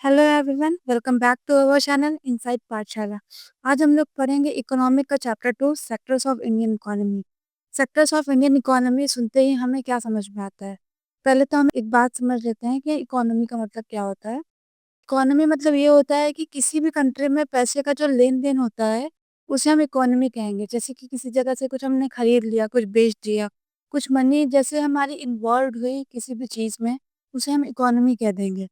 Hello everyone, welcome back to our channel inside Pathshala. आज हम लोग पढ़ेंगे इकोनॉमिक का chapter 2 sectors of Indian economy. Sectors of Indian economy सुनते ही हमें क्या समझ में आता है? पहले तो हम एक बात समझ लेते हैं कि इकोनॉमी का मतलब क्या होता है। इकोनॉमी मतलब ये होता है कि किसी भी कंट्री में पैसे का जो लेन देन होता है उसे हम इकोनॉमी कहेंगे। जैसे कि किसी जगह से कुछ हमने खरीद लिया, कुछ बेच दिया, कुछ मनी जैसे हमारी इन्वॉल्व हुई किसी भी चीज में, उसे हम इकोनॉमी कह देंगे।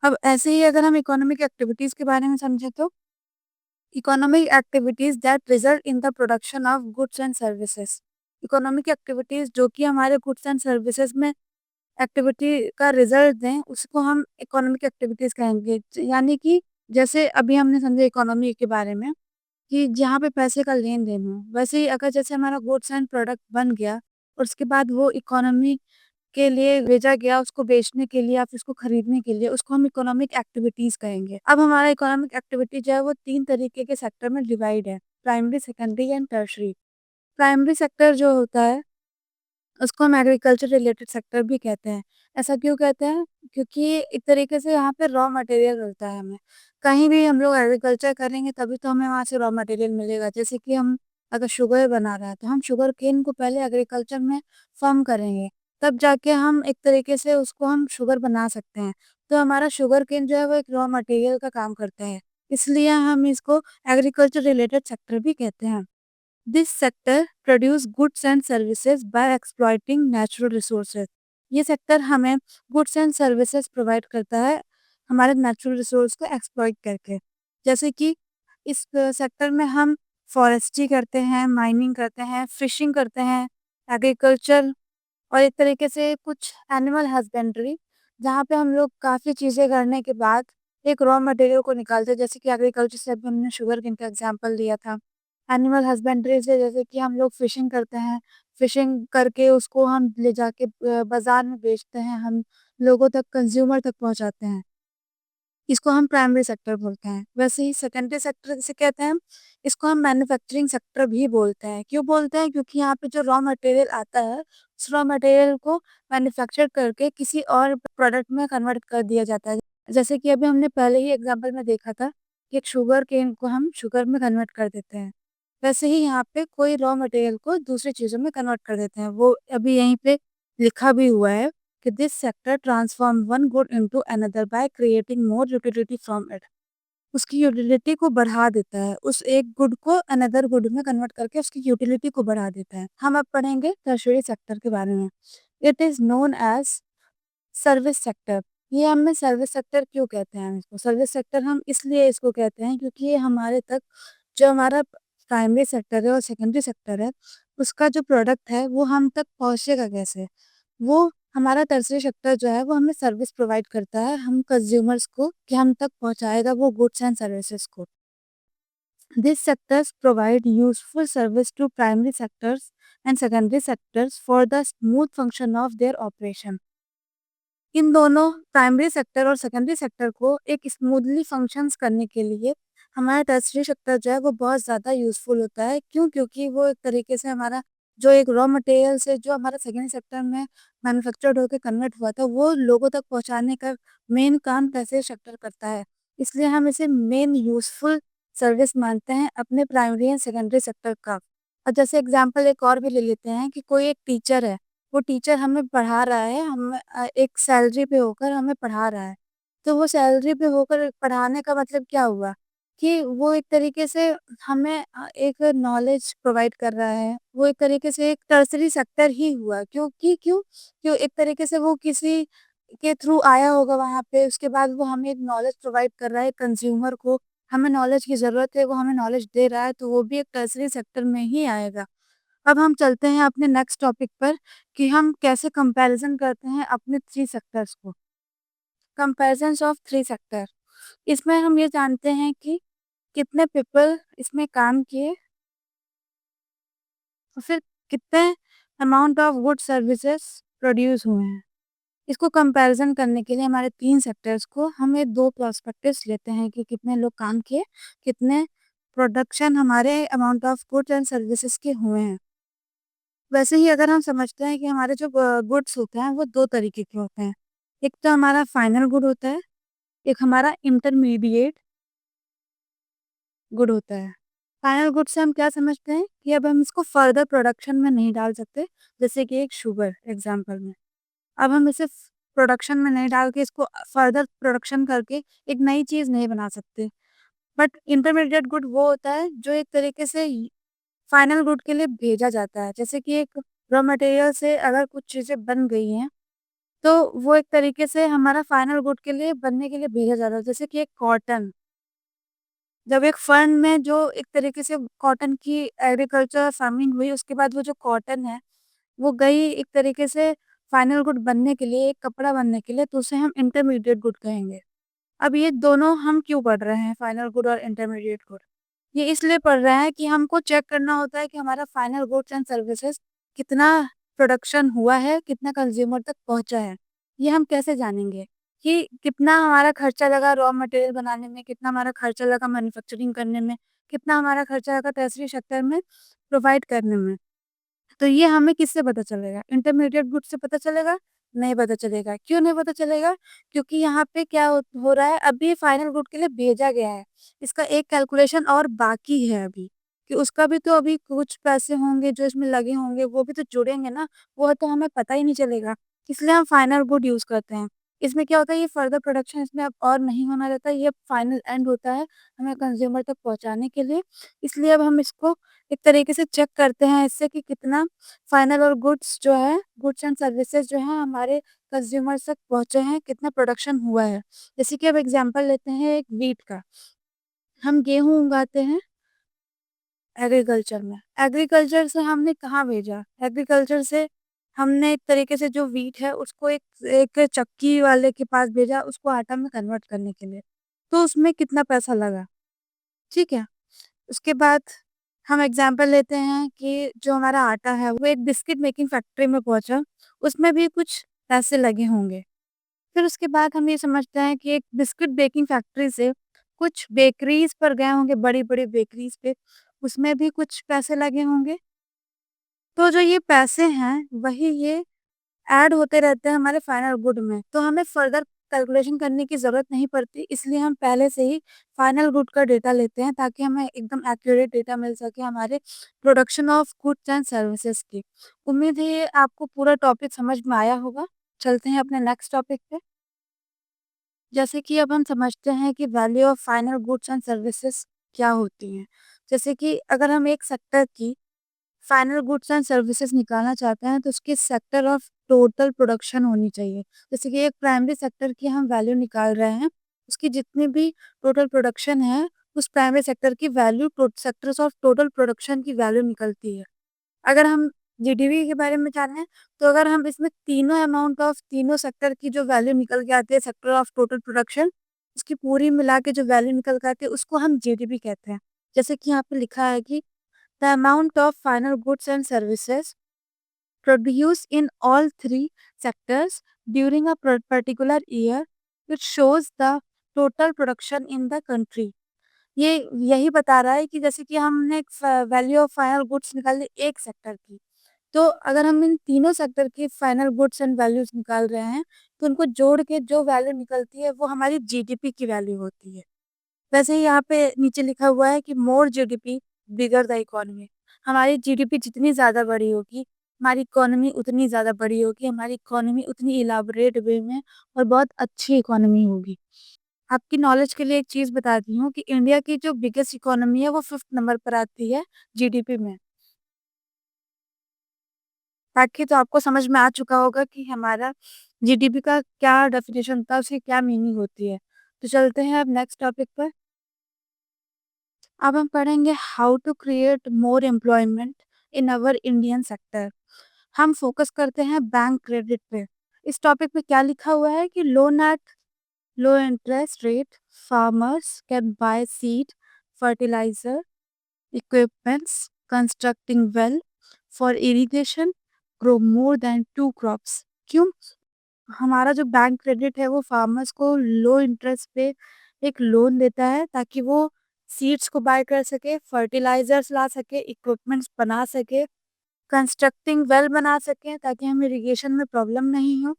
अब ऐसे ही अगर हम इकोनॉमिक एक्टिविटीज के बारे में समझे तो economic activities that result in the production of goods and services. Economic activities जो कि हमारे गुड्स एंड सर्विसेज में एक्टिविटी का रिजल्ट दें उसको हम इकोनॉमिक एक्टिविटीज कहेंगे। यानी कि जैसे अभी हमने समझे इकोनॉमी के बारे में कि जहाँ पे पैसे का लेन देन हो, वैसे ही अगर जैसे हमारा गुड्स एंड प्रोडक्ट बन गया और उसके बाद वो इकोनॉमी के लिए भेजा गया, उसको बेचने के लिए या फिर उसको खरीदने के लिए, उसको हम इकोनॉमिक एक्टिविटीज कहेंगे। अब हमारा इकोनॉमिक एक्टिविटी जो है वो 3 तरीके के सेक्टर में डिवाइड है: primary, secondary and tertiary. Primary sector जो होता है उसको हम एग्रीकल्चर रिलेटेड सेक्टर भी कहते हैं। ऐसा क्यों कहते हैं? क्योंकि एक तरीके से यहाँ पे रॉ मटेरियल मिलता है हमें। कहीं भी हम लोग एग्रीकल्चर करेंगे तभी तो हमें वहाँ से रॉ मटेरियल मिलेगा। जैसे कि हम अगर शुगर बना रहा है तो हम शुगर केन को पहले एग्रीकल्चर में फार्म करेंगे, तब जाके हम एक तरीके से उसको हम शुगर बना सकते हैं। तो हमारा शुगर केन जो है वो एक रॉ मटेरियल का काम करता है, इसलिए हम इसको एग्रीकल्चर रिलेटेड सेक्टर भी कहते हैं। This sector produce goods and services by exploiting natural resources. ये सेक्टर हमें गुड्स एंड सर्विसेज प्रोवाइड करता है हमारे नेचुरल रिसोर्स को एक्सप्लॉइट करके। जैसे कि इस सेक्टर में हम फॉरेस्ट्री करते हैं, माइनिंग करते हैं, फिशिंग करते हैं, एग्रीकल्चर और एक तरीके से कुछ एनिमल हस्बेंड्री, जहाँ पे हम लोग काफ़ी चीज़ें करने के बाद एक रॉ मटेरियल को निकालते हैं। जैसे कि एग्रीकल्चर से अभी हमने शुगर केन का एग्जांपल लिया था। एनिमल हस्बेंड्री से जैसे कि हम लोग फिशिंग करते हैं, फिशिंग करके उसको हम ले जाके बाजार में बेचते हैं, हम लोगों तक, कंज्यूमर तक पहुंचाते हैं। इसको हम प्राइमरी सेक्टर बोलते हैं। वैसे ही सेकेंडरी सेक्टर जिसे कहते हैं, इसको हम मैन्युफैक्चरिंग सेक्टर भी बोलते हैं। क्यों बोलते हैं? क्योंकि यहाँ पे जो रॉ मटेरियल आता है उस रॉ मटेरियल को मैन्युफैक्चर करके किसी और प्रोडक्ट में कन्वर्ट कर दिया जाता है। जैसे कि अभी हमने पहले ही एग्जाम्पल में देखा था कि एक शुगर केन को हम शुगर में कन्वर्ट कर देते हैं, वैसे ही यहाँ पे कोई रॉ मटेरियल को दूसरी चीजों में कन्वर्ट कर देते हैं। वो अभी यहीं पे लिखा भी हुआ है कि this sector transform one good into another by creating more utility from it. उसकी यूटिलिटी को बढ़ा देता है, उस एक गुड को अनदर गुड में कन्वर्ट करके उसकी यूटिलिटी को बढ़ा देता है। हम अब पढ़ेंगे टर्शियरी सेक्टर के बारे में। It is known as service sector. ये हमें सर्विस सेक्टर क्यों कहते हैं? हम इसको सर्विस सेक्टर हम इसलिए इसको कहते हैं क्योंकि ये हमारे तक, जो हमारा प्राइमरी सेक्टर है और सेकेंडरी सेक्टर है, उसका जो प्रोडक्ट है वो हम तक पहुंचेगा कैसे? वो हमारा टर्सरी सेक्टर जो है वो हमें सर्विस प्रोवाइड करता है हम कंज्यूमर्स को, कि हम तक पहुंचाएगा वो गुड्स एंड सर्विसेज को। This sectors provide useful service to primary sectors and secondary sectors for the smooth function of their operation. इन दोनों प्राइमरी सेक्टर और सेकेंडरी सेक्टर को एक स्मूथली फंक्शंस करने के लिए हमारा टर्सरी सेक्टर जो है वो बहुत ज़्यादा यूज़फुल होता है। क्यों? क्योंकि वो एक तरीके से हमारा जो एक रॉ मटेरियल से जो हमारा सेकेंडरी सेक्टर में मैन्युफैक्चर्ड होकर कन्वर्ट हुआ था वो लोगों तक पहुंचाने का मेन काम टर्सरी सेक्टर करता है। इसलिए हम इसे मेन यूज़फुल सर्विस मानते हैं अपने प्राइमरी एंड सेकेंडरी सेक्टर का। और जैसे एग्जाम्पल एक और भी ले लेते हैं कि कोई एक टीचर है, वो टीचर हमें पढ़ा रहा है, हम एक सैलरी पे होकर हमें पढ़ा रहा है। तो वो सैलरी पे होकर पढ़ाने का मतलब क्या हुआ? कि वो एक तरीके से हमें एक नॉलेज प्रोवाइड कर रहा है। वो एक तरीके से एक टर्सरी सेक्टर ही हुआ। क्योंकि क्यों? क्यों एक तरीके से वो किसी के थ्रू आया होगा वहाँ पे, उसके बाद वो हमें एक नॉलेज प्रोवाइड कर रहा है कंज्यूमर को। हमें नॉलेज की ज़रूरत है, वो हमें नॉलेज दे रहा है, तो वो भी एक टर्सरी सेक्टर में ही आएगा। अब हम चलते हैं अपने नेक्स्ट टॉपिक पर कि हम कैसे कंपैरिजन करते हैं अपने 3 सेक्टर्स को। Comparisons of 3 sector. इसमें हम ये जानते हैं कि कितने पीपल इसमें काम किए और फिर कितने amount of good services produce हुए हैं। इसको कंपैरिजन करने के लिए हमारे 3 सेक्टर्स को हमें 2 पर्सपेक्टिव्स लेते हैं कि कितने लोग काम किए, कितने प्रोडक्शन हमारे amount of goods and services के हुए हैं। वैसे ही अगर हम समझते हैं कि हमारे जो गुड्स होते हैं वो 2 तरीके के होते हैं। एक तो हमारा फाइनल गुड होता है, एक हमारा इंटरमीडिएट गुड होता है। फाइनल गुड से हम क्या समझते हैं कि अब हम इसको फर्दर प्रोडक्शन में नहीं डाल सकते, जैसे कि एक शुगर एग्जांपल में। अब हम इसे प्रोडक्शन में नहीं डाल के इसको फर्दर प्रोडक्शन करके एक नई चीज़ नहीं बना सकते। बट इंटरमीडिएट गुड वो होता है जो एक तरीके से फाइनल गुड के लिए भेजा जाता है। जैसे कि एक रॉ मटेरियल से अगर कुछ चीज़ें बन गई हैं, तो वो एक तरीके से हमारा फाइनल गुड के लिए बनने के लिए भेजा जाता है। जैसे कि एक कॉटन, जब एक फर्म में जो एक तरीके से कॉटन की एग्रीकल्चर फार्मिंग हुई, उसके बाद वो जो कॉटन है, वो गई एक तरीके से फाइनल गुड बनने के लिए, एक कपड़ा बनने के लिए, तो उसे हम इंटरमीडिएट गुड कहेंगे। अब ये दोनों हम क्यों पढ़ रहे हैं, फाइनल गुड और इंटरमीडिएट गुड? ये इसलिए पढ़ रहे हैं कि हमको चेक करना होता है कि हमारा फाइनल गुड्स एंड सर्विसेज कितना प्रोडक्शन हुआ है, कितना कंज्यूमर तक पहुँचा है। ये हम कैसे जानेंगे कि कितना हमारा खर्चा लगा रॉ मटेरियल बनाने में, कितना हमारा खर्चा लगा मैन्युफैक्चरिंग करने में, कितना हमारा खर्चा लगा टर्शरी सेक्टर में प्रोवाइड करने में। तो ये हमें किससे पता चलेगा? इंटरमीडिएट गुड से पता चलेगा? नहीं पता चलेगा। क्यों नहीं पता चलेगा? क्योंकि यहाँ पे क्या हो रहा है, अभी फाइनल गुड के लिए भेजा गया है। इसका एक कैलकुलेशन और बाकी है अभी, कि उसका भी तो अभी कुछ पैसे होंगे जो इसमें लगे होंगे, वो भी तो जुड़ेंगे ना, वो तो हमें पता ही नहीं चलेगा। इसलिए हम फाइनल गुड यूज़ करते हैं। इसमें क्या होता है, ये फर्दर प्रोडक्शन इसमें अब और नहीं होना रहता है, ये फाइनल एंड होता है हमें कंज्यूमर तक पहुँचाने के लिए। इसलिए अब हम इसको एक तरीके से चेक करते हैं इससे कि कितना फाइनल और गुड्स जो है, गुड्स एंड सर्विसेज जो हैं हमारे कंज्यूमर्स तक पहुँचे हैं, कितना प्रोडक्शन हुआ है। जैसे कि अब एग्ज़ाम्पल लेते हैं एक व्हीट का। हम गेहूँ उगाते हैं एग्रीकल्चर में। एग्रीकल्चर से हमने कहाँ भेजा? एग्रीकल्चर से हमने एक तरीके से जो व्हीट है उसको एक एक चक्की वाले के पास भेजा, उसको आटा में कन्वर्ट करने के लिए। तो उसमें कितना पैसा लगा, ठीक है? उसके बाद हम एग्ज़ाम्पल लेते हैं कि जो हमारा आटा है वो एक बिस्किट मेकिंग फैक्ट्री में पहुँचा, उसमें भी कुछ पैसे लगे होंगे। फिर उसके बाद हम ये समझते हैं कि एक बिस्किट बेकिंग फैक्ट्री से कुछ बेकरीज़ पर गए होंगे, बड़ी-बड़ी बेकरीज़ पे, उसमें भी कुछ पैसे लगे होंगे। तो जो ये पैसे हैं, वही ये ऐड होते रहते हैं हमारे फाइनल गुड में, तो हमें फर्दर कैलकुलेशन करने की ज़रूरत नहीं पड़ती, इसलिए हम पहले से ही फाइनल गुड का डेटा लेते हैं ताकि हमें एकदम एक्यूरेट डेटा मिल सके हमारे production of goods and services की। उम्मीद है ये आपको पूरा टॉपिक समझ में आया होगा। चलते हैं अपने नेक्स्ट टॉपिक पे। जैसे कि अब हम समझते हैं कि value of final goods and services क्या होती हैं। जैसे कि अगर हम एक सेक्टर की फाइनल गुड्स एंड सर्विसेज निकालना चाहते हैं तो उसकी सेक्टर ऑफ टोटल प्रोडक्शन होनी चाहिए। जैसे कि एक प्राइमरी सेक्टर की हम वैल्यू निकाल रहे हैं, उसकी जितनी भी टोटल प्रोडक्शन है, उस प्राइमरी सेक्टर की value sectors of total production की वैल्यू निकलती है। अगर हम जीडीपी के बारे में जानें, तो अगर हम इसमें तीनों अमाउंट ऑफ तीनों सेक्टर की जो वैल्यू निकल के आती है सेक्टर ऑफ टोटल प्रोडक्शन, उसकी पूरी मिला के जो वैल्यू निकल के आती है उसको हम जीडीपी कहते हैं। जैसे कि यहाँ पे लिखा है कि the amount of final goods and services produced in all three sectors during a particular year, which shows the total production in the country. ये यही बता रहा है कि जैसे कि हमने वैल्यू ऑफ फाइनल गुड्स निकाली एक सेक्टर की, तो अगर हम इन तीनों सेक्टर की फाइनल गुड्स एंड वैल्यूज निकाल रहे हैं, तो उनको जोड़ के जो वैल्यू निकलती है वो हमारी जीडीपी की वैल्यू होती है। वैसे ही यहाँ पे नीचे लिखा हुआ है कि मोर जीडीपी बिगर द इकोनॉमी। हमारी जीडीपी जितनी ज़्यादा बड़ी होगी, हमारी इकोनॉमी उतनी ज़्यादा बड़ी होगी, हमारी इकोनॉमी उतनी इलाबोरेट वे में और बहुत अच्छी इकोनॉमी होगी। आपकी नॉलेज के लिए एक चीज़ बताती हूँ कि इंडिया की जो बिगेस्ट इकोनॉमी है वो 5th नंबर पर आती है जीडीपी में। बाकी तो आपको समझ में आ चुका होगा कि हमारा जीडीपी का क्या डेफिनेशन होता है, उसकी क्या मीनिंग होती है। तो चलते हैं अब नेक्स्ट टॉपिक पर। अब हम पढ़ेंगे how to create more employment in our Indian sector. हम फोकस करते हैं बैंक क्रेडिट पे। इस टॉपिक पे क्या लिखा हुआ है कि loan at low interest rate farmers can buy seed fertilizer equipments constructing well for irrigation grow more than 2 crops. क्यों? हमारा जो बैंक क्रेडिट है वो फार्मर्स को लो इंटरेस्ट पे एक लोन देता है ताकि वो सीड्स को बाय कर सके, फर्टिलाइजर्स ला सके, इक्विपमेंट्स बना सके, कंस्ट्रक्टिंग वेल बना सके ताकि हमें इरिगेशन में प्रॉब्लम नहीं हो,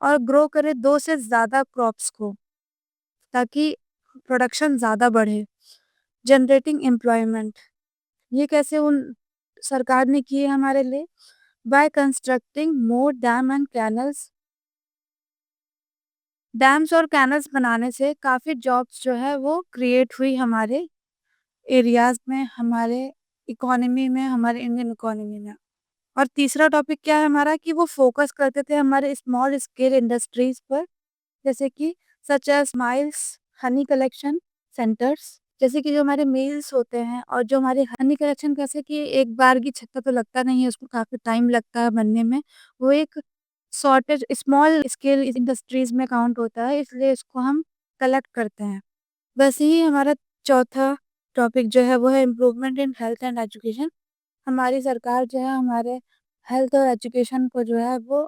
और ग्रो करे 2 से ज़्यादा क्रॉप्स को ताकि प्रोडक्शन ज़्यादा बढ़े। जनरेटिंग एम्प्लॉयमेंट, ये कैसे उन सरकार ने की है हमारे लिए? By constructing more dam and canals. Dams और कैनल्स बनाने से काफ़ी जॉब्स जो है वो क्रिएट हुई हमारे एरियाज़ में, हमारे इकोनॉमी में, हमारे इंडियन इकोनॉमी में। और तीसरा टॉपिक क्या है हमारा कि वो फ़ोकस करते थे हमारे स्मॉल स्केल इंडस्ट्रीज़ पर, जैसे कि such as miles Honey collection centres. जैसे कि जो हमारे मिल्स होते हैं और जो हमारे हनी कलेक्शन, कैसे कि एक बार की छत्ता तो लगता नहीं है, उसको काफ़ी टाइम लगता है बनने में। वो एक सॉर्टेज स्मॉल स्केल इंडस्ट्रीज़ में काउंट होता है, इसलिए इसको हम कलेक्ट करते हैं। वैसे ही हमारा चौथा टॉपिक जो है वो है improvement in health and education. हमारी सरकार जो है हमारे हेल्थ और एजुकेशन को जो है वो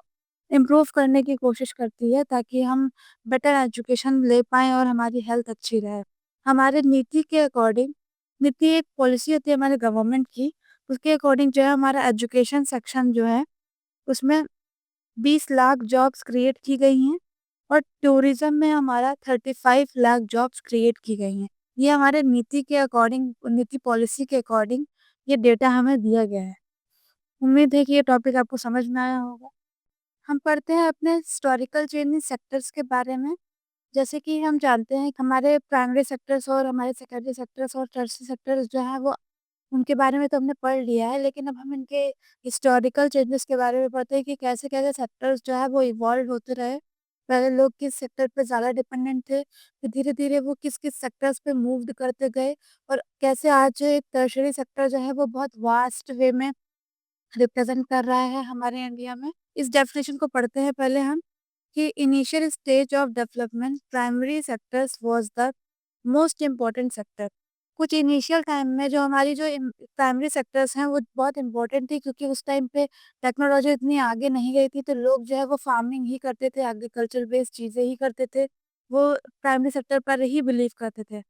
इम्प्रूव करने की कोशिश करती है, ताकि हम बेटर एजुकेशन ले पाएँ और हमारी हेल्थ अच्छी रहे। हमारे नीति के अकॉर्डिंग, नीति एक पॉलिसी होती है हमारे गवर्नमेंट की, उसके अकॉर्डिंग जो है हमारा एजुकेशन सेक्शन जो है उसमें 20 लाख जॉब्स क्रिएट की गई हैं और टूरिज़्म में हमारा 35 लाख जॉब्स क्रिएट की गई हैं। ये हमारे नीति के अकॉर्डिंग, नीति पॉलिसी के अकॉर्डिंग ये डेटा हमें दिया गया है। उम्मीद है कि ये टॉपिक आपको समझ में आया होगा। हम पढ़ते हैं अपने हिस्टोरिकल चेंज इन सेक्टर्स के बारे में। जैसे कि हम जानते हैं कि हमारे प्राइमरी सेक्टर्स और हमारे सेकेंडरी सेक्टर्स और टर्शियरी सेक्टर्स जो हैं वो, उनके बारे में तो हमने पढ़ लिया है, लेकिन अब हम इनके हिस्टोरिकल चेंजेस के बारे में पढ़ते हैं कि कैसे-कैसे सेक्टर्स जो है वो इवॉल्व होते रहे। पहले लोग किस सेक्टर पे ज़्यादा डिपेंडेंट थे, फिर धीरे-धीरे वो किस-किस सेक्टर्स पे मूव्ड करते गए और कैसे आज एक टर्शियरी सेक्टर जो है वो बहुत वास्ट वे में रिप्रेज़ेंट कर रहा है हमारे इंडिया में। इस डेफिनेशन को पढ़ते हैं पहले हम कि initial stage of development primary sectors was the most important sector. कुछ इनिशियल टाइम में जो हमारी जो प्राइमरी सेक्टर्स हैं वो बहुत इंपॉर्टेंट थी, क्योंकि उस टाइम पे टेक्नोलॉजी इतनी आगे नहीं गई थी, तो लोग जो है वो फार्मिंग ही करते थे, एग्रीकल्चर बेस्ड चीज़ें ही करते थे। वो प्राइमरी सेक्टर पर ही बिलीव करते थे।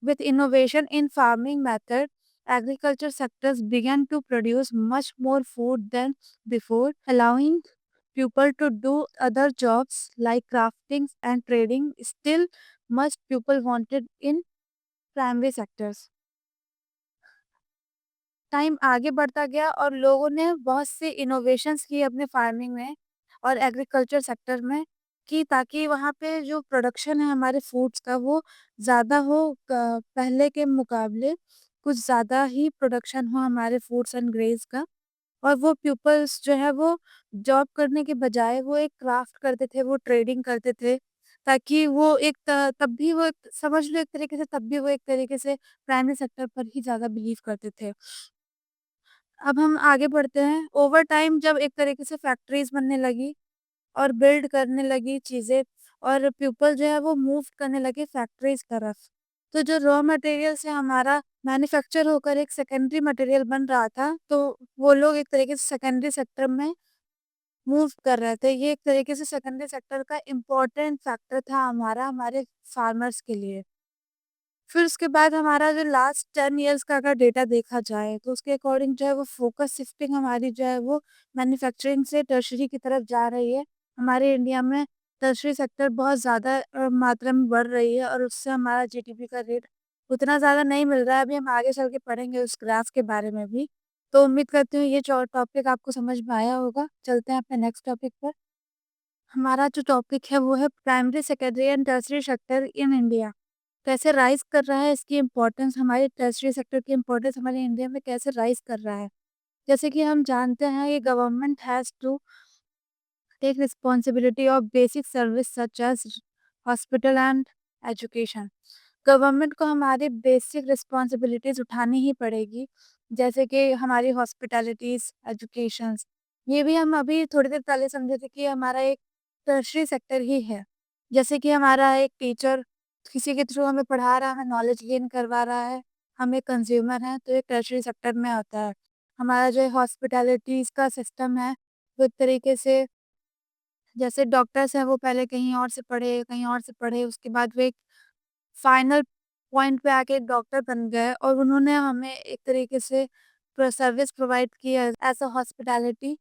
With innovation in farming method, agriculture sectors began to produce much more food than before, allowing people to do other jobs like crafting and trading. Still, much people wanted in primary sectors. Time आगे बढ़ता गया और लोगों ने बहुत से innovations किए अपने फार्मिंग में और एग्रीकल्चर सेक्टर में, कि ताकि वहाँ पे जो प्रोडक्शन है हमारे फूड्स का वो ज़्यादा हो, पहले के मुकाबले कुछ ज़्यादा ही प्रोडक्शन हो हमारे फूड्स एंड ग्रेन्स का। और वो पीपल्स जो है वो जॉब करने के बजाय वो एक क्राफ्ट करते थे, वो ट्रेडिंग करते थे, ताकि वो एक तब भी वो एक समझ लो, एक तरीके से तब भी वो एक तरीके से प्राइमरी सेक्टर पर ही ज़्यादा बिलीव करते थे। अब हम आगे बढ़ते हैं। ओवर टाइम जब एक तरीके से फैक्ट्रीज़ बनने लगी और बिल्ड करने लगी चीज़ें और पीपल जो है वो मूव करने लगे फैक्ट्रीज़ तरफ। तो जो रॉ मटेरियल से हमारा मैन्युफैक्चर होकर एक सेकेंडरी मटेरियल बन रहा था, तो वो लोग एक तरीके से सेकेंडरी सेक्टर में मूव कर रहे थे। ये एक तरीके से सेकेंडरी सेक्टर का इम्पोर्टेंट फैक्टर था हमारा, हमारे फार्मर्स के लिए। फिर उसके बाद हमारा जो लास्ट 10 इयर्स का अगर डेटा देखा जाए, तो उसके अकॉर्डिंग जो है वो फ़ोकस शिफ्टिंग हमारी जो है वो मैन्युफैक्चरिंग से टर्शरी की तरफ जा रही है। हमारे इंडिया में टर्शरी सेक्टर बहुत ज़्यादा मात्रा में बढ़ रही है और उससे हमारा जीडीपी का रेट उतना ज़्यादा नहीं मिल रहा है। अभी हम आगे चल के पढ़ेंगे उस ग्राफ के बारे में भी। तो उम्मीद करती हूँ ये टॉपिक आपको समझ में आया होगा। चलते हैं अपने नेक्स्ट टॉपिक पर। हमारा जो टॉपिक है वो है primary, secondary and tertiary sector in India. कैसे राइज़ कर रहा है, इसकी इम्पोर्टेंस, हमारे टर्शरी सेक्टर की इम्पोर्टेंस हमारे इंडिया में कैसे राइज़ कर रहा है। जैसे कि हम जानते हैं ये government has to take responsibility of basic service such as hospital and education. Government को हमारी बेसिक रिस्पॉन्सिबिलिटीज़ उठानी ही पड़ेगी, जैसे कि हमारी हॉस्पिटैलिटीज़, एजुकेशंस। ये भी हम अभी थोड़ी देर पहले समझे थे कि हमारा एक टर्शरी सेक्टर ही है। जैसे कि हमारा एक टीचर किसी के थ्रू हमें पढ़ा रहा है, नॉलेज गेन करवा रहा है, हम एक कंज्यूमर हैं, तो एक टर्शरी सेक्टर में आता है। हमारा जो हॉस्पिटैलिटीज़ का सिस्टम है, वो एक तरीके से, जैसे डॉक्टर्स हैं वो पहले कहीं और से पढ़े, कहीं और से पढ़े, उसके बाद वो एक फाइनल पॉइंट पे आके एक डॉक्टर बन गए और उन्होंने हमें एक तरीके से सर्विस प्रोवाइड की एज़ अ हॉस्पिटैलिटी।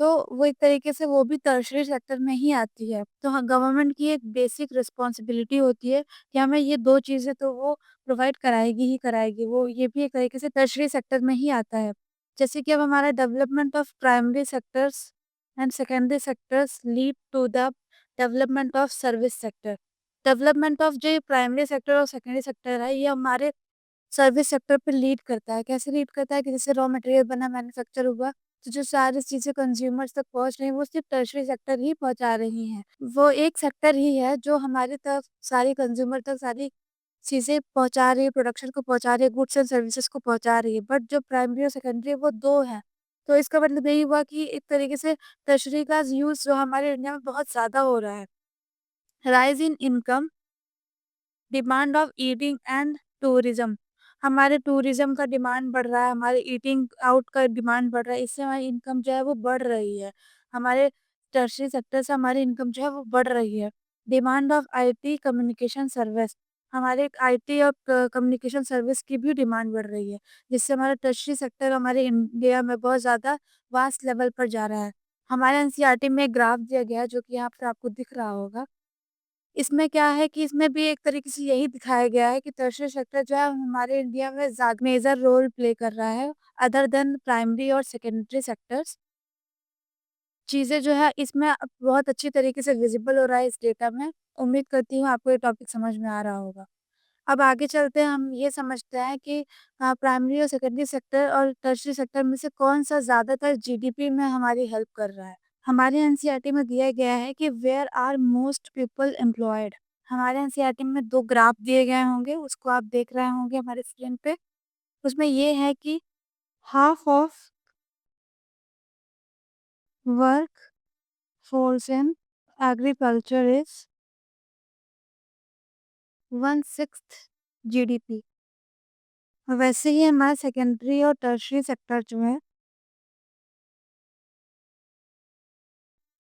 तो वो एक तरीके से वो भी टर्शरी सेक्टर में ही आती है। तो हाँ, गवर्नमेंट की एक बेसिक रिस्पॉन्सिबिलिटी होती है कि हमें ये 2 चीज़ें तो वो प्रोवाइड कराएगी ही कराएगी। वो ये भी एक तरीके से टर्शरी सेक्टर में ही आता है। जैसे कि अब हमारा development of primary sectors and secondary sectors lead to the development of service sector. Development of जो ये प्राइमरी सेक्टर और सेकेंडरी सेक्टर है, ये हमारे सर्विस सेक्टर पे लीड करता है। कैसे लीड करता है कि जैसे रॉ मटेरियल बना, मैन्युफैक्चर हुआ, तो जो सारी चीज़ें कंज्यूमर्स तक पहुँच रही हैं, वो सिर्फ़ टर्शरी सेक्टर ही पहुँचा रही हैं। वो एक सेक्टर ही है जो हमारी तरफ सारी कंज्यूमर तक सारी चीज़ें पहुँचा रही है, प्रोडक्शन को पहुँचा रही है, गुड्स एंड सर्विसेज़ को पहुँचा रही है। बट जो प्राइमरी और सेकेंडरी है, वो 2 हैं। तो इसका मतलब यही हुआ कि एक तरीके से टर्शरी का यूज़ जो हमारे इंडिया में बहुत ज़्यादा हो रहा है। Rise in income, demand of eating and tourism. हमारे टूरिज्म का डिमांड बढ़ रहा है, हमारे ईटिंग आउट का डिमांड बढ़ रहा है, इससे हमारी इनकम जो है वो बढ़ रही है। हमारे टर्शरी सेक्टर से हमारी इनकम जो है वो बढ़ रही है। Demand of IT communication service, हमारे आईटी और कम्युनिकेशन सर्विस की भी डिमांड बढ़ रही है, जिससे हमारा टर्शरी सेक्टर हमारे इंडिया में बहुत ज़्यादा वास्ट लेवल पर जा रहा है। हमारे एनसीईआरटी में एक ग्राफ दिया गया है जो कि यहाँ पर आपको दिख रहा होगा। इसमें क्या है कि इसमें भी एक तरीके से यही दिखाया गया है कि टर्शियरी सेक्टर जो है हमारे इंडिया में ज़्यादा मेजर रोल प्ले कर रहा है अदर देन प्राइमरी और सेकेंडरी सेक्टर्स। चीज़ें जो है इसमें अब बहुत अच्छी तरीके से विजिबल हो रहा है इस डेटा में। उम्मीद करती हूँ आपको ये टॉपिक समझ में आ रहा होगा। अब आगे चलते हैं, हम ये समझते हैं कि प्राइमरी और सेकेंडरी सेक्टर और टर्शियरी सेक्टर में से कौन-सा ज़्यादातर जीडीपी में हमारी हेल्प कर रहा है। हमारे एनसीईआरटी में दिया गया है कि where are most people employed. हमारे एनसीईआरटी में 2 ग्राफ दिए गए होंगे, उसको आप देख रहे होंगे हमारे स्क्रीन पे। उसमें ये है कि half of workforce in agriculture is 1/6 GDP. वैसे ही हमारा सेकेंडरी और टर्शियरी सेक्टर जो है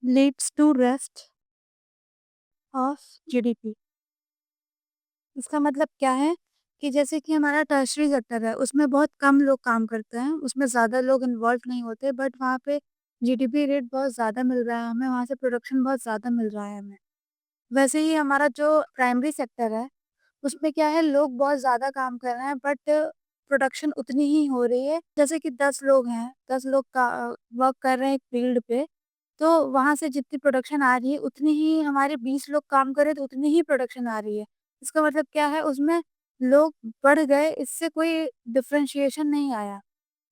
leads to rest of GDP. इसका मतलब क्या है कि जैसे कि हमारा टर्शरी सेक्टर है, उसमें बहुत कम लोग काम करते हैं, उसमें ज़्यादा लोग इन्वॉल्व नहीं होते, बट वहाँ पे जीडीपी रेट बहुत ज़्यादा मिल रहा है हमें, वहाँ से प्रोडक्शन बहुत ज़्यादा मिल रहा है हमें। वैसे ही हमारा जो प्राइमरी सेक्टर है, उसमें क्या है, लोग बहुत ज़्यादा काम कर रहे हैं बट प्रोडक्शन उतनी ही हो रही है। जैसे कि 10 लोग हैं, 10 लोग का वर्क कर रहे हैं एक फील्ड पे, तो वहाँ से जितनी प्रोडक्शन आ रही है उतनी ही हमारे 20 लोग काम करें तो उतनी ही प्रोडक्शन आ रही है। इसका मतलब क्या है, उसमें लोग बढ़ गए, इससे कोई डिफरेंशिएशन नहीं आया।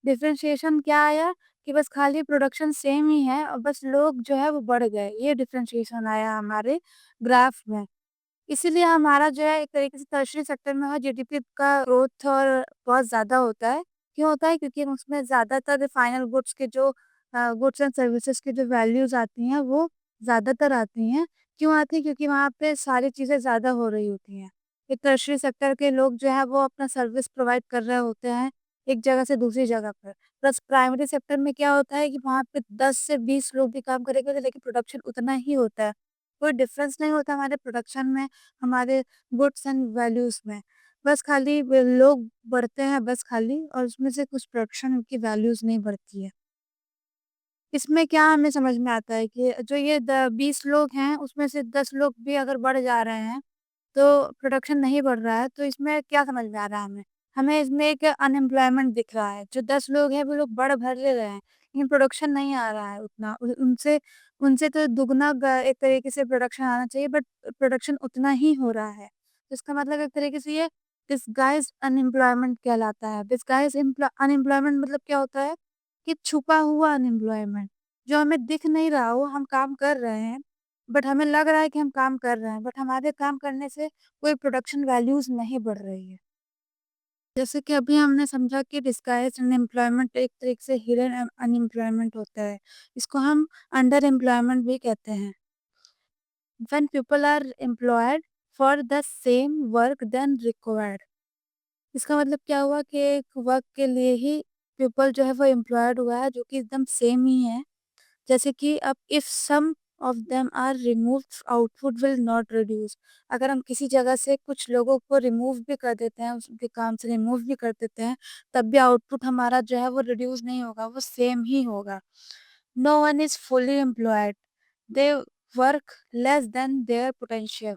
डिफरेंशिएशन क्या आया कि बस खाली प्रोडक्शन सेम ही है और बस लोग जो है वो बढ़ गए, ये डिफरेंशिएशन आया हमारे ग्राफ में। इसीलिए हमारा जो है एक तरीके से टर्शरी सेक्टर में जीडीपी का ग्रोथ और बहुत ज़्यादा होता है। क्यों होता है? क्योंकि उसमें ज़्यादातर फाइनल गुड्स के जो गुड्स एंड सर्विसेज़ की जो वैल्यूज़ आती हैं वो ज़्यादातर आती हैं। क्यों आती हैं? क्योंकि वहाँ पे सारी चीज़ें ज़्यादा हो रही होती हैं। एक टर्शरी सेक्टर के लोग जो है वो अपना सर्विस प्रोवाइड कर रहे होते हैं एक जगह से दूसरी जगह पर। प्लस प्राइमरी सेक्टर में क्या होता है कि वहाँ पे 10 से 20 लोग भी काम करेंगे तो लेकिन प्रोडक्शन उतना ही होता है। कोई डिफरेंस नहीं होता हमारे प्रोडक्शन में, हमारे गुड्स एंड वैल्यूज़ में। बस खाली व लोग बढ़ते हैं बस खाली, और उसमें से कुछ प्रोडक्शन की वैल्यूज़ नहीं बढ़ती है। इसमें क्या हमें समझ में आता है कि जो ये द 20 लोग हैं, उसमें से 10 लोग भी अगर बढ़ जा रहे हैं, तो प्रोडक्शन नहीं बढ़ रहा है, तो इसमें क्या समझ में आ रहा है हमें? हमें इसमें एक अनएम्प्लॉयमेंट दिख रहा है। जो 10 लोग हैं, वो लोग बढ़ भले रहे हैं, लेकिन प्रोडक्शन नहीं आ रहा है उतना। उ उनसे उनसे तो दुगना एक तरीके से प्रोडक्शन आना चाहिए, बट प्रोडक्शन उतना ही हो रहा है। तो इसका मतलब एक तरीके से ये डिसगाइज्ड अनएम्प्लॉयमेंट कहलाता है। डिसगाइज्ड अनएम्प्लॉयमेंट मतलब क्या होता है कि छुपा हुआ अनएम्प्लॉयमेंट, जो हमें दिख नहीं रहा हो, हम काम कर रहे हैं, बट हमें लग रहा है कि हम काम कर रहे हैं, बट हमारे काम करने से कोई प्रोडक्शन वैल्यूज़ नहीं बढ़ रही है। जैसे कि अभी हमने समझा कि डिस्गाइज्ड अनएम्प्लॉयमेंट एक तरीके से हिडन अनएम्प्लॉयमेंट होता है। इसको हम अंडर एम्प्लॉयमेंट भी कहते हैं। When people are employed for the same work then required. इसका मतलब क्या हुआ कि एक वर्क के लिए ही पीपल जो है वो एम्प्लॉयड हुआ है, जो कि एकदम सेम ही है। जैसे कि अब if some of them are removed output will not reduce. अगर हम किसी जगह से कुछ लोगों को रिमूव भी कर देते हैं, उसके काम से रिमूव भी कर देते हैं, तब भी आउटपुट हमारा जो है वो रिड्यूस नहीं होगा, वो सेम ही होगा। No one is fully employed. They work less than their potential.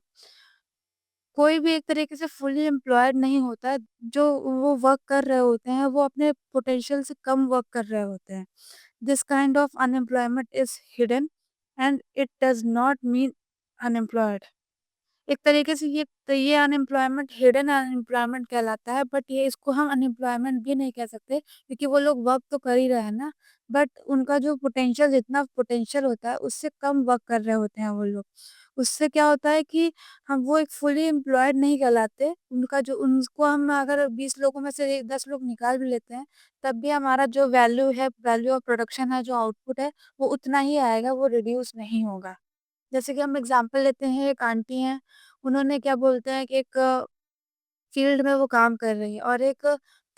कोई भी एक तरीके से फुली एम्प्लॉयड नहीं होता। जो वो वर्क कर रहे होते हैं, वो अपने पोटेंशियल से कम वर्क कर रहे होते हैं। This kind of unemployment is hidden and it does not mean unemployed. एक तरीके से ये अनएम्प्लॉयमेंट हिडन अनएम्प्लॉयमेंट कहलाता है, बट ये इसको हम अनएम्प्लॉयमेंट भी नहीं कह सकते, क्योंकि वो लोग वर्क तो कर ही रहे हैं ना, बट उनका जो पोटेंशियल, जितना पोटेंशियल होता है उससे कम वर्क कर रहे होते हैं वो लोग। उससे क्या होता है कि हम वो एक फुली एम्प्लॉयड नहीं कहलाते। उनका जो उनको हम अगर 20 लोगों में से 10 लोग निकाल भी लेते हैं, तब भी हमारा जो वैल्यू है, वैल्यू ऑफ प्रोडक्शन है, जो आउटपुट है, वो उतना ही आएगा, वो रिड्यूस नहीं होगा। जैसे कि हम एग्जांपल लेते हैं, एक आंटी हैं, उन्होंने क्या बोलते हैं कि एक फील्ड में वो काम कर रही है और एक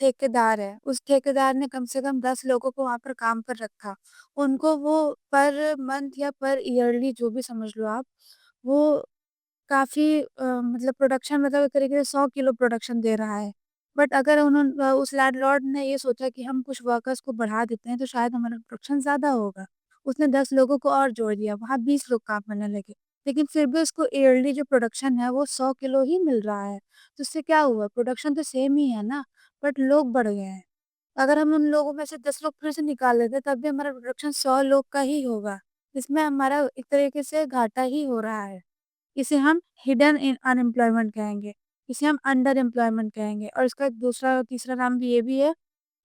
ठेकेदार है। उस ठेकेदार ने कम से कम 10 लोगों को वहाँ पर काम पर रखा। उनको वो पर मंथ या पर ईयरली, जो भी समझ लो आप, वो काफ़ी मतलब प्रोडक्शन, मतलब एक तरीके से 100 किलो प्रोडक्शन दे रहा है। बट अगर उस लैंडलॉर्ड ने ये सोचा कि हम कुछ वर्कर्स को बढ़ा देते हैं, तो शायद हमारा प्रोडक्शन ज़्यादा होगा। उसने 10 लोगों को और जोड़ दिया, वहाँ 20 लोग काम करने लगे। लेकिन फिर भी उसको ईयरली जो प्रोडक्शन है, वो 100 किलो ही मिल रहा है। तो इससे क्या हुआ? प्रोडक्शन तो सेम ही है ना, बट लोग बढ़ गए हैं। अगर हम उन लोगों में से 10 लोग फिर से निकाल लेते, तब भी हमारा प्रोडक्शन 100 लोग का ही होगा। इसमें हमारा एक तरीके से घाटा ही हो रहा है। इसे हम हिडन इन अनएम्प्लॉयमेंट कहेंगे, इसे हम अंडर एम्प्लॉयमेंट कहेंगे, और इसका एक दूसरा तीसरा नाम भी ये भी है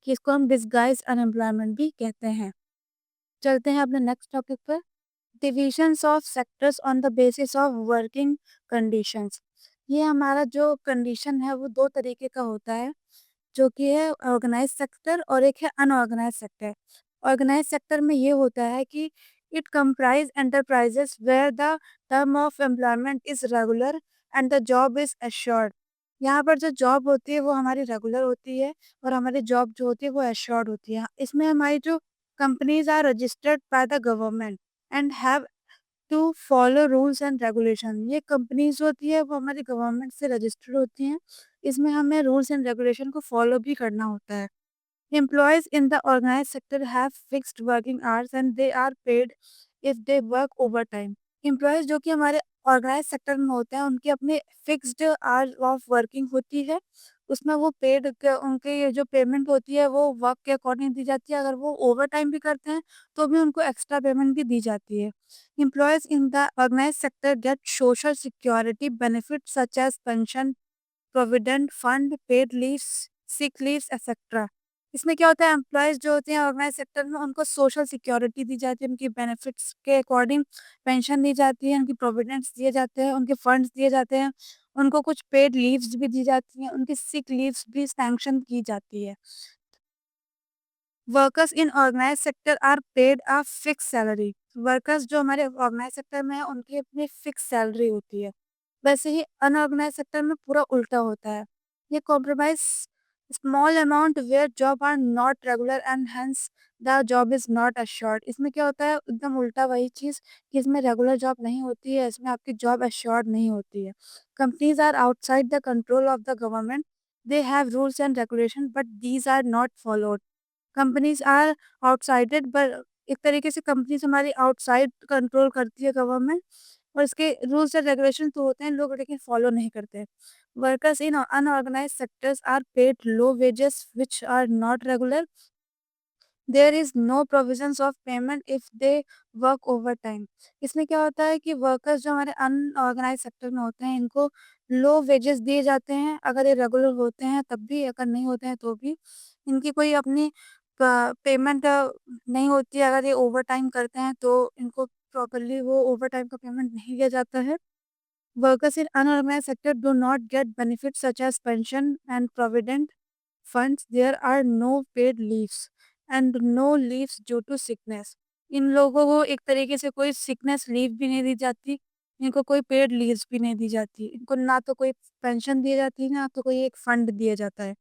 कि इसको हम डिस्गाइज्ड अनएम्प्लॉयमेंट भी कहते हैं। चलते हैं अपने नेक्स्ट टॉपिक पर। Divisions of sectors on the basis of working conditions. ये हमारा जो कंडीशन है, वो 2 तरीके का होता है, जो कि है ऑर्गेनाइज्ड सेक्टर और एक है अनऑर्गेनाइज्ड सेक्टर। ऑर्गेनाइज्ड सेक्टर में ये होता है कि it comprise enterprises where the term of employment is regular and the job is assured. यहाँ पर जो जॉब होती है वो हमारी रेगुलर होती है, और हमारी जॉब जो होती है वो एश्योर्ड होती है। इसमें हमारी जो companies are registered by the government and have to follow rules and regulation. ये कंपनीज होती है वो हमारी गवर्नमेंट से रजिस्टर्ड होती हैं। इसमें हमें रूल्स एंड रेगुलेशन को फॉलो भी करना होता है। Employees in the organized sector have fixed working hours and they are paid if they work overtime. Employees जो कि हमारे ऑर्गेनाइज सेक्टर में होते हैं, उनकी अपनी फिक्स्ड आवर्स ऑफ वर्किंग होती है। उसमें वो पेड, उनके ये जो पेमेंट होती है वो वर्क के अकॉर्डिंग दी जाती है। अगर वो ओवर टाइम भी करते हैं, तो भी उनको एक्स्ट्रा पेमेंट भी दी जाती है। Employees in the organized sector get social security benefits such as pension, provident fund, paid leaves, sick leaves etcetera. इसमें क्या होता है, एम्प्लॉयज जो होते हैं ऑर्गेनाइज सेक्टर में, उनको सोशल सिक्योरिटी दी जाती है, उनकी बेनिफिट्स के अकॉर्डिंग पेंशन दी जाती है, उनकी प्रोविडेंट्स दिए जाते हैं, उनके फंड्स दिए जाते हैं, उनको कुछ पेड लीव्स भी दी जाती हैं, उनकी सिक लीव्स भी सैंक्शन की जाती है। Workers in organize sector are paid a fix salary. Workers जो हमारे ऑर्गेनाइज सेक्टर में है, उनकी अपनी फिक्स सैलरी होती है। वैसे ही अनऑर्गेनाइज सेक्टर में पूरा उल्टा होता है। ये compromise small amount where job are not regular and hence the job is not assured. इसमें क्या होता है, एकदम उल्टा वही चीज़ कि इसमें रेगुलर जॉब नहीं होती है, इसमें आपकी जॉब अश्योर्ड नहीं होती है। Companies are outside the control of the government. They have rules and regulation but these are not followed. Companies are outsided, but एक तरीके से कंपनीज हमारी आउटसाइड कंट्रोल करती है गवर्नमेंट, और इसके रूल्स एंड रेगुलेशन तो होते हैं लोग, लेकिन फॉलो नहीं करते। Workers in unorganize sectors are paid low wages which are not regular. There is no provisions of payment if they work overtime. इसमें क्या होता है कि वर्कर्स जो हमारे अनऑर्गेनाइज सेक्टर में होते हैं, इनको लो वेजेस दिए जाते हैं, अगर ये रेगुलर होते हैं तब भी, अगर नहीं होते हैं तो भी। इनकी कोई अपनी पेमेंट नहीं होती है। अगर ये ओवर टाइम करते हैं तो इनको प्रॉपरली वो ओवर टाइम का पेमेंट नहीं दिया जाता है। Workers in unorganized sector do not get benefits such as pension and provident funds. There are no paid leaves and no leaves due to sickness. इन लोगों को एक तरीके से कोई सिकनेस लीव भी नहीं दी जाती, इनको कोई पेड लीव्स भी नहीं दी जाती, इनको ना तो कोई पेंशन दी जाती है, ना तो कोई एक फंड दिया जाता है।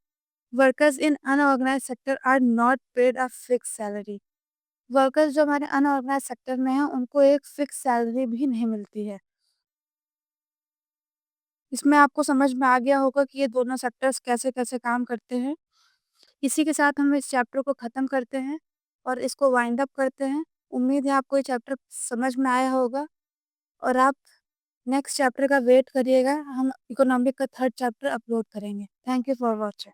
Workers in unorganize sector are not paid a fix salary. Workers जो हमारे अनऑर्गेनाइज सेक्टर में हैं, उनको एक फिक्स सैलरी भी नहीं मिलती है। इसमें आपको समझ में आ गया होगा कि ये दोनों सेक्टर्स कैसे-कैसे काम करते हैं। इसी के साथ हम इस चैप्टर को ख़त्म करते हैं और इसको वाइंड अप करते हैं। उम्मीद है आपको ये चैप्टर समझ में आया होगा और आप नेक्स्ट चैप्टर का वेट करिएगा। हम इकोनॉमिक का थर्ड चैप्टर अपलोड करेंगे। Thank you for watching.